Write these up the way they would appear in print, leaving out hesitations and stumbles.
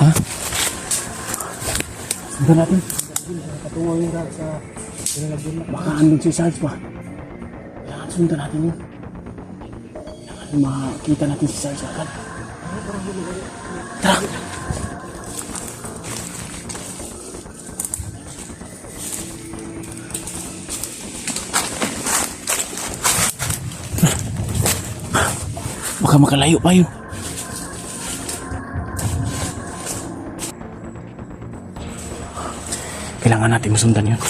Ha? Sundan natin. Patungo yung rag sa pinalagyan na. Baka andun si Sarge pa. Kailangan sundan natin yun. Kailangan makita natin si Sarge agad. Tara! Baka makalayo pa yun. Kailangan natin masundan yun.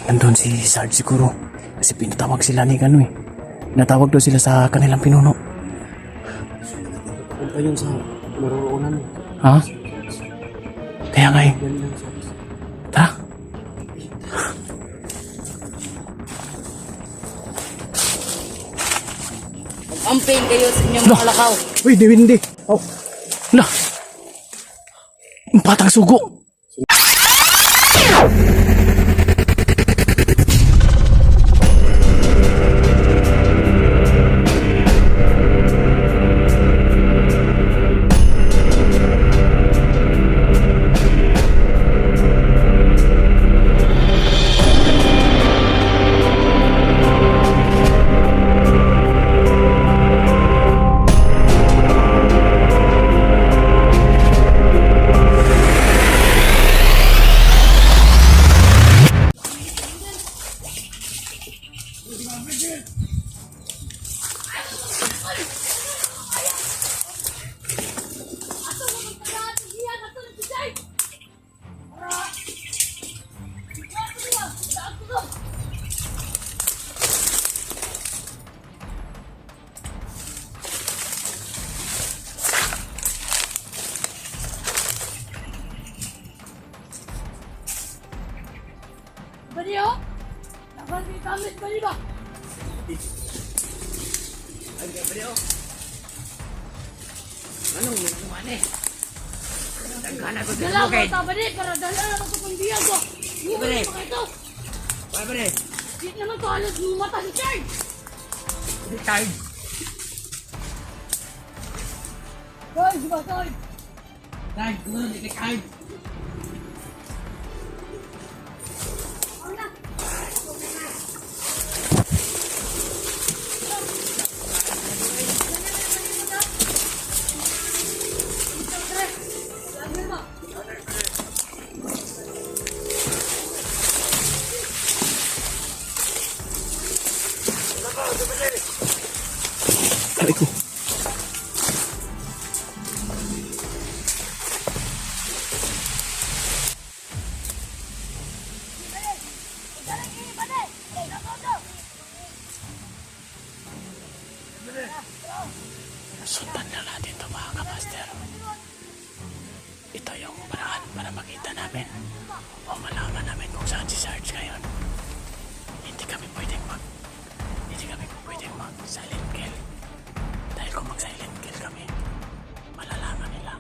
Nandun si Sarge siguro. Kasi pinatawag sila ni Kano eh. Natawag daw sila sa kanilang pinuno. Punta yun sa naroroonan. Ha? Kaya nga eh. Tara. Mag-campaign kayo sa inyong mga lakaw. Uy, hindi. Oh. Wala. Ang patang sugo. Bali ho? Dapat may kamit bali ba? Anong minuan eh? Tagkana ko Dala ko ta bali para dala na ko pang biya ko. Bali. Ano pa ito? Pare, Di naman to alas lumata si Charles. retired. Hoy, di ba Toy? Retired, siguro retired. Aray ko. Sundan na natin ito mga kapaster. Ito yung paraan para makita namin o malaman namin kung saan si Sarge ngayon. Hindi kami pwedeng mag silent kill. Dahil kung mag silent kill kami, malalaman nila.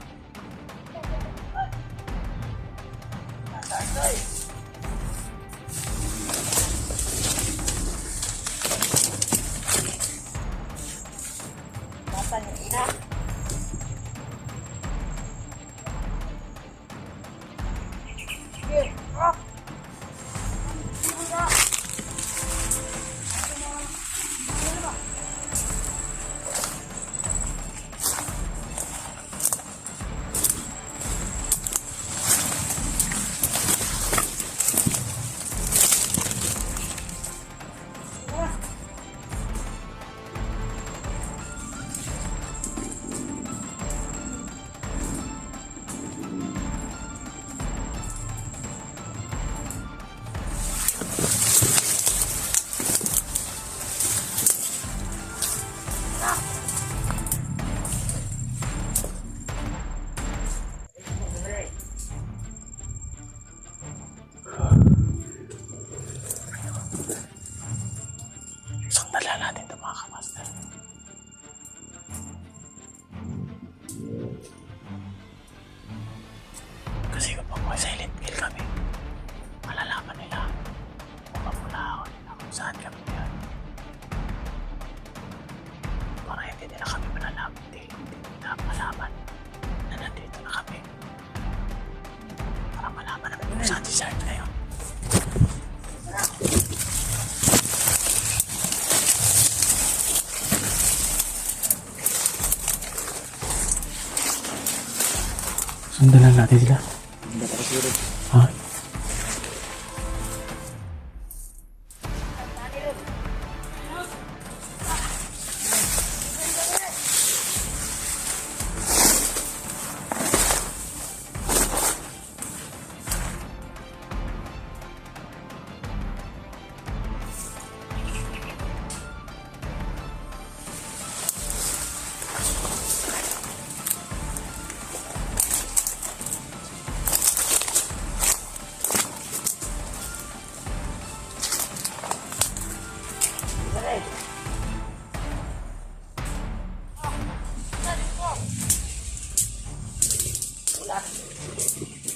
Sundan lang natin sila. Ha?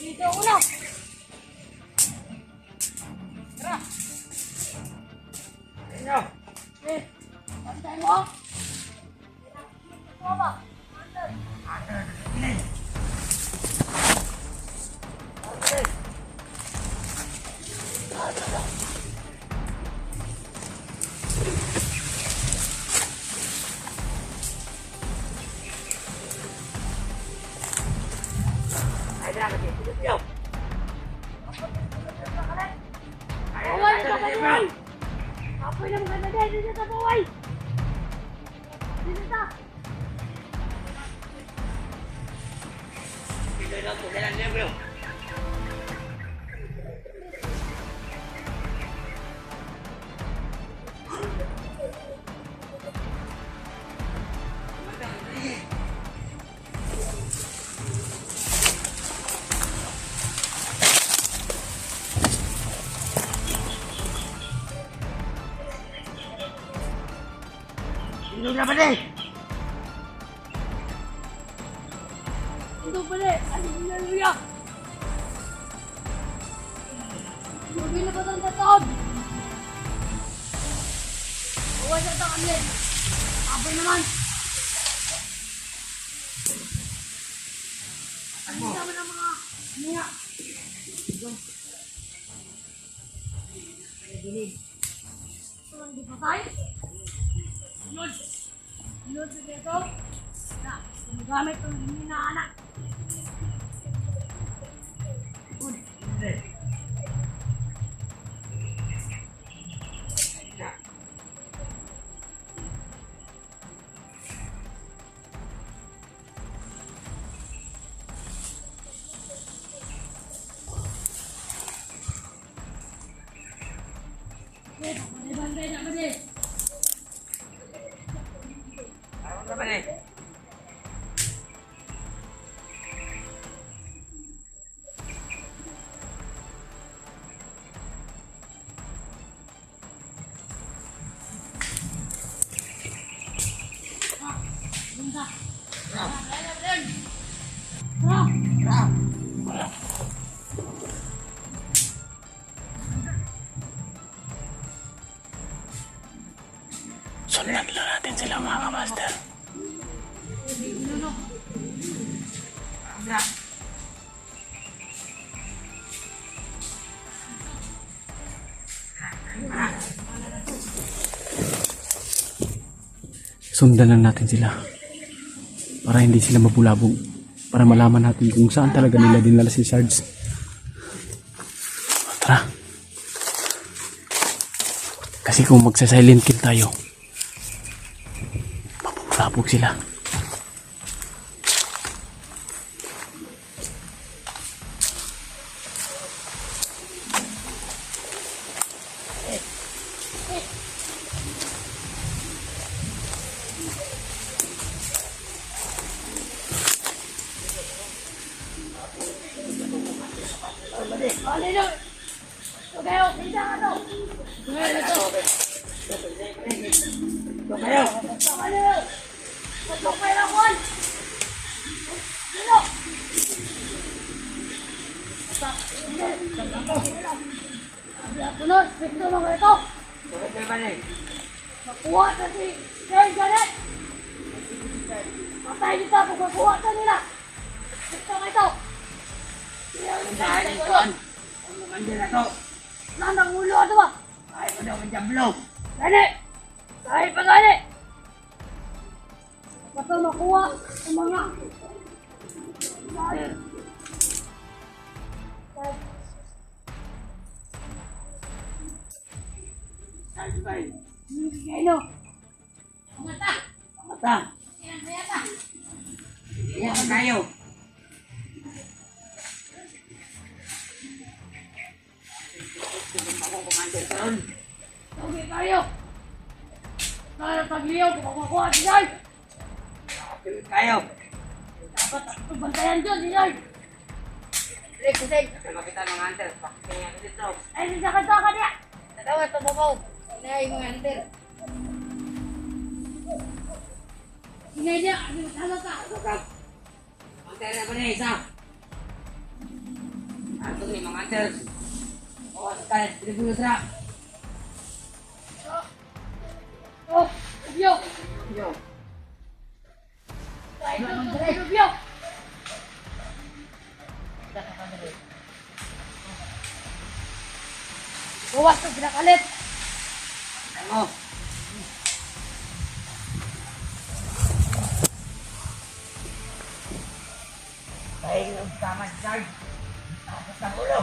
Dito ulo. Inyo. Eh, pantay mo. Ito ba? Ay, dapat eh. Inyo. Bawal ito ka din. Apoy na maganda din. Dito sa bawal. Dito sa. Dito lang po. Kailan niyo, bro? Sino naman eh? Ito pala. Hallelujah. Mabili pa ng tatawag. Bawal sa kami. Apoy naman. Ano naman ang mga niya? Ito ang di patay. Yun. Yun sa dito. Na, gumagamit ng hinaanak. Bandai nak berdeh. Ano naman eh? Bunda. Bro. Bro. Bro. Sundan lang natin sila mga kamaster. Bro. Sundan lang natin sila. Para hindi sila mabulabog. Para malaman natin kung saan talaga nila dinala si Sarge. Tara. Kasi kung magsa-silent kill tayo, mabulabog sila. Hallelujah. Okay, okay na ano. Ngayon ito. Ito kayo. Hallelujah. Patok pa yung one. Dilo. Punod, pito mga ito. Bakit naman eh? Makuha na si Kay Janet. Patay dito kung makuha na nila. Pito nga ito. Ang dahil ito. Ang maganda na to. Nandang ulo ato ba? Ay, pa daw ang jamblo. Gani! Kahit pa gani! Basta makuha ang mga... Sarge Bay. Ano? Mata! Mata. Yan, mayata! Iya pa kayo. Ako commander karon. Tawag kayo! Para pagliyaw, kumakuha si Lord! Kayo. Dapat ang bantayan dyan, si Lord! Rick, kusig! Kapitan ng hunter. Pakinggan dito. Ay, sasakad ka niya! Tawag ito mo. Inay mo hunter. Hinay niya, ano talo ka? Hunter na ba niya isa? Ato ni mga hunter. O, kaya, tribulo sila. Oh, Rubio! Yo. Ay, ito, Rubio! Buwas na pinakalit! Ano? Baik, utama si Sarge. Tapos ng ulo.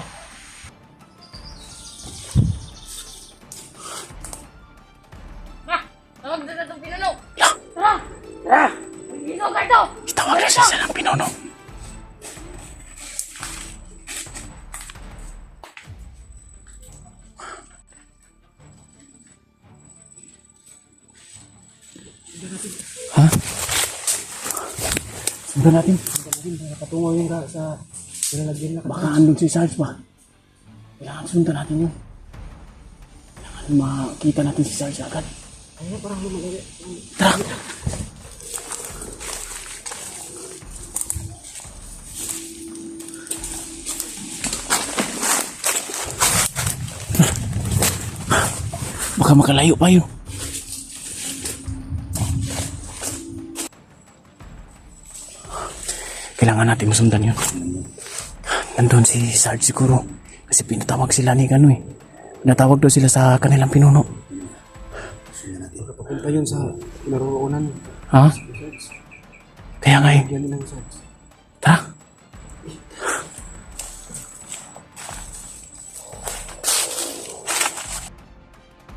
Ha! Tawag na itong pinuno. Tara! Tara! Dino ka ito! Itawag na siya ng pinuno. Ha? Sundan natin. Patungo yun sa pinalagyan na. Baka andun si Sarge pa. Kailangan sundan natin yun. Kailangan makita natin si Sarge agad. Ay, parang lumagali. Tara! Baka makalayo pa yun. Kailangan natin masundan yun. Nandun si Sarge siguro. Kasi pinatawag sila ni Kano eh. Pinatawag daw sila sa kanilang pinuno. Papunta yun sa naroroonan. Ha? Kaya nga eh. Yan nilang Sarge. Tara.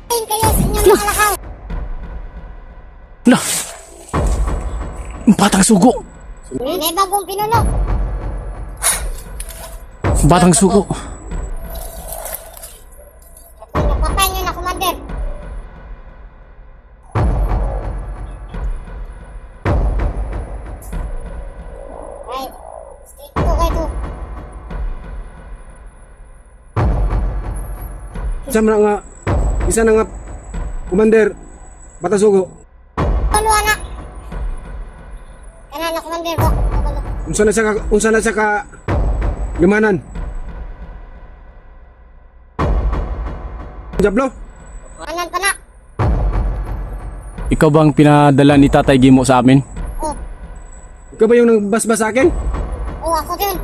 Kayo sa inyong nakalakaw! Lah! Batang sugo! May bagong pinuno! Batang sugo! Napatay nyo na, Commander! Ay, stick to kayo to. Isa na nga, Commander, Batasugo. Ano, anak? Kana na, Commander ko. Unsa na siya ka limanan? Jablo? Anan pa na. Ikaw bang pinadala ni Tatay Gimo sa amin? Oh, Ikaw ba yung nagbasbas sa akin? oh, ako din.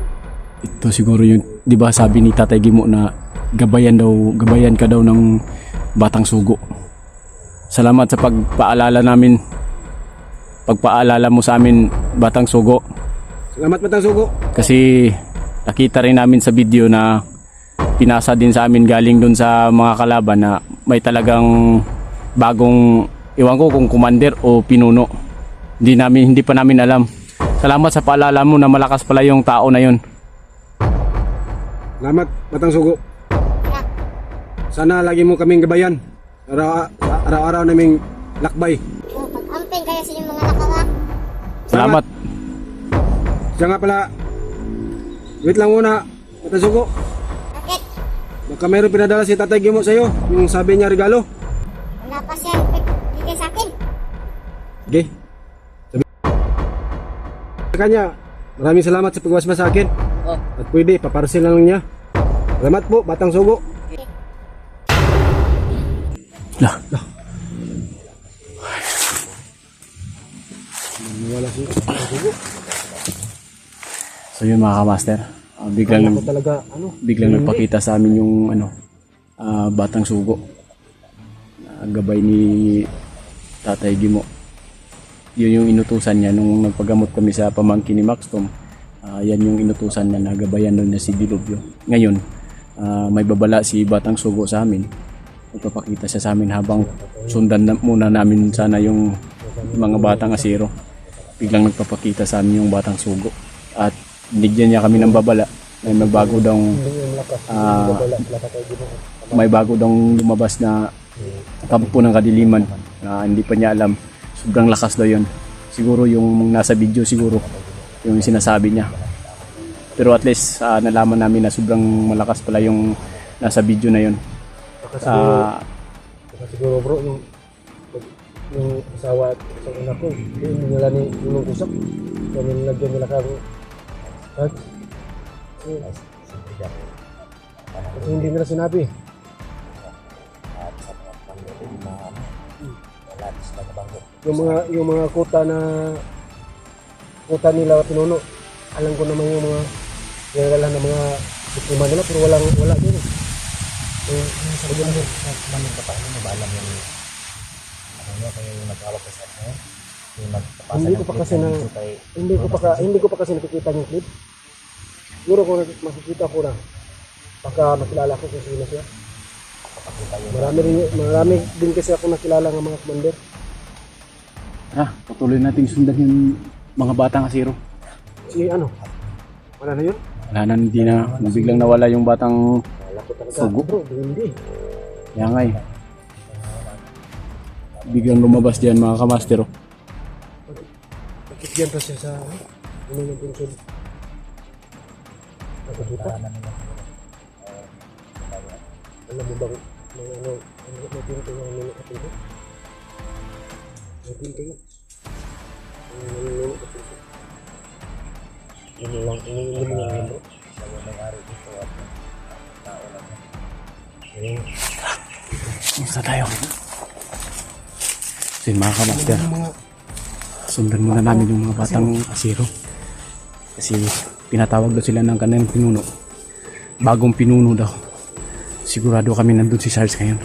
Ito siguro yung, di ba sabi ni Tatay Gimo na gabayan ka daw ng Batang Sugo. Salamat sa pagpaalala mo sa amin, Batang Sugo. Salamat, Batasugo. Kasi nakita rin namin sa video na pinasa din sa amin galing dun sa mga kalaban na may talagang bagong, iwan ko kung commander o pinuno. Hindi pa namin alam. Salamat sa paalala mo na malakas pala yung tao na yun. Salamat, Batasugo. Sana lagi mo kaming gabayan. Araw-araw naming lakbay. Oh, pag-amping kayo sa inyong mga nakawa. Salamat. Siya nga pala, wait lang muna, Batasugo. Bakit? Baka mayroon pinadala si Tatay Gimo sa'yo, yung sabi niya regalo. Wala pa siyang bigay sa akin. Okay. Sabi sa kanya, maraming salamat sa pagwasma sa akin. Oh. At pwede, paparcel lang niya. Salamat po, Batang Sugo. Lah. Wala si Batang Sugo. So yun mga kamaster, biglang Ako talaga, biglang nagpakita sa amin yung Batang Sugo. Gabay ni Tatay Gimo. Yun yung inutusan niya nung nagpagamot kami sa pamangkin ni Max Tom. yan yung inutusan na nagabayan doon na si Dilubyo. Ngayon, may babala si Batang Sugo sa amin. Magpapakita siya sa amin habang sundan muna namin sana yung mga Batang Asiro. Biglang nagpapakita sa amin yung Batang Sugo. At binigyan niya kami ng babala. May bago daw lumabas na kampo ng kadiliman na hindi pa niya alam. Sobrang lakas daw yun. Siguro yung nasa video siguro yung sinasabi niya. Pero at least nalaman namin na sobrang malakas pala yung nasa video na yun. Siguro bro, yung asawa at isang anak ko, hindi nila ni yung kusap. Kaya nilagyan nila kang hug. Kasi hindi nila sinabi. Yung mga kuta nila pinuno, alam ko naman yung mga kilala ng mga biktima nila pero wala din. Hindi ko pa kasi nakikita yung clip. Siguro kung makikita ko na, baka makilala ko kung sino siya. Marami din kasi ako nakilala ng mga commander. Patuloy natin sundan yung mga Batang Asiro. Si ano? Wala na yun? Wala na, hindi na. Biglang nawala yung Batang Wala ko talaga. Sugo. Bro, hindi. Kaya nga eh. Biglang lumabas diyan mga kamastero. Bakit yan pa siya sa ano ng pensyon? Nakikita? Alam mo bang may pinto yung nilukapin ko? May pinto yun. Ano lang, hindi mo lang bro. Musta tayo? So yun mga kamaster, sundan muna namin yung mga Batang Asiro. Kasi pinatawag daw sila ng kanilang pinuno. Bagong pinuno daw. Sigurado kami nandun si Sarge ngayon.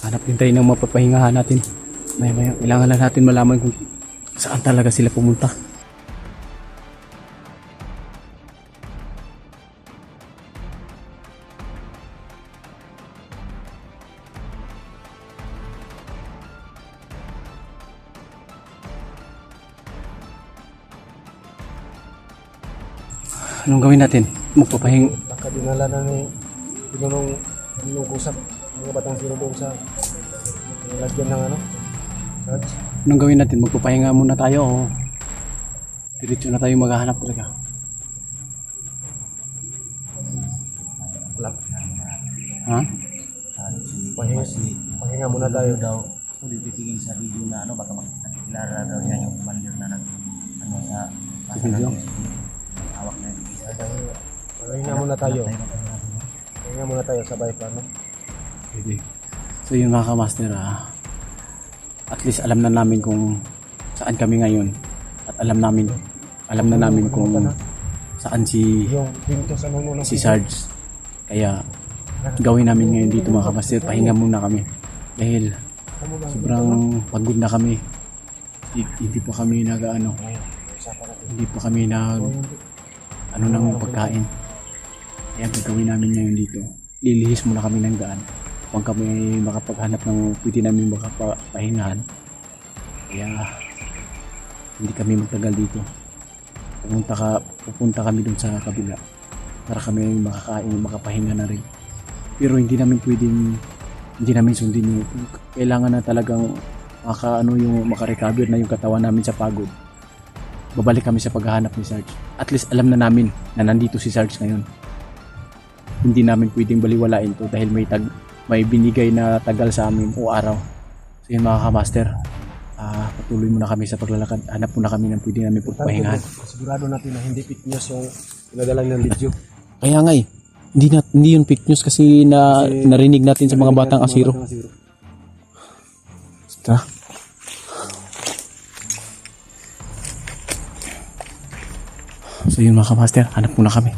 Hanap din tayo ng mapapahingahan natin. Maya kailangan lang natin malaman kung saan talaga sila pumunta. Anong gawin natin? Baka dinala na ni pinunong kusap mga Batang Asiro doon sa nilagyan ng ano? Sarge. Anong gawin natin? Magpapahinga muna tayo o diretso na tayo maghahanap talaga? Wala. Ha? Pahinga muna tayo. Daw gusto titingin sa video na ano baka makilala daw niya yung commander na ano sa video? Hawak na yung isa. Pahinga muna tayo. Pahinga muna tayo sabay pa, no? Pwede. So yun mga kamaster, at least alam na namin kung saan kami ngayon at alam na namin kung saan si Yung pinto sa nuno ng Sarge. Kaya gawin namin ngayon dito mga kamaster, pahinga muna kami dahil sobrang pagod na kami. Hindi pa kami hindi pa kami ng pagkain. Kaya gagawin namin ngayon dito, lilihis muna kami ng daan. Huwag kami makapaghanap ng pwede namin makapahingahan. Kaya hindi kami magtagal dito. Pupunta kami dun sa kabila para kami makakain, makapahinga na rin. Pero hindi namin sundin yung kailangan na talagang makarecover na yung katawan namin sa pagod. Babalik kami sa paghahanap ni Sarge. At least alam na namin na nandito si Sarge ngayon. Hindi namin pwedeng baliwalain to dahil may binigay na tagal sa amin o araw. So yun mga kamaster, patuloy muna kami sa paglalakad. Hanap muna kami ng pwede namin pagpahingahan. Sigurado natin na hindi fake news yung pinadala ng video. Kaya nga hindi yun fake news kasi narinig natin sa mga batang asiro. Tara. So yun mga kamaster, hanap muna kami.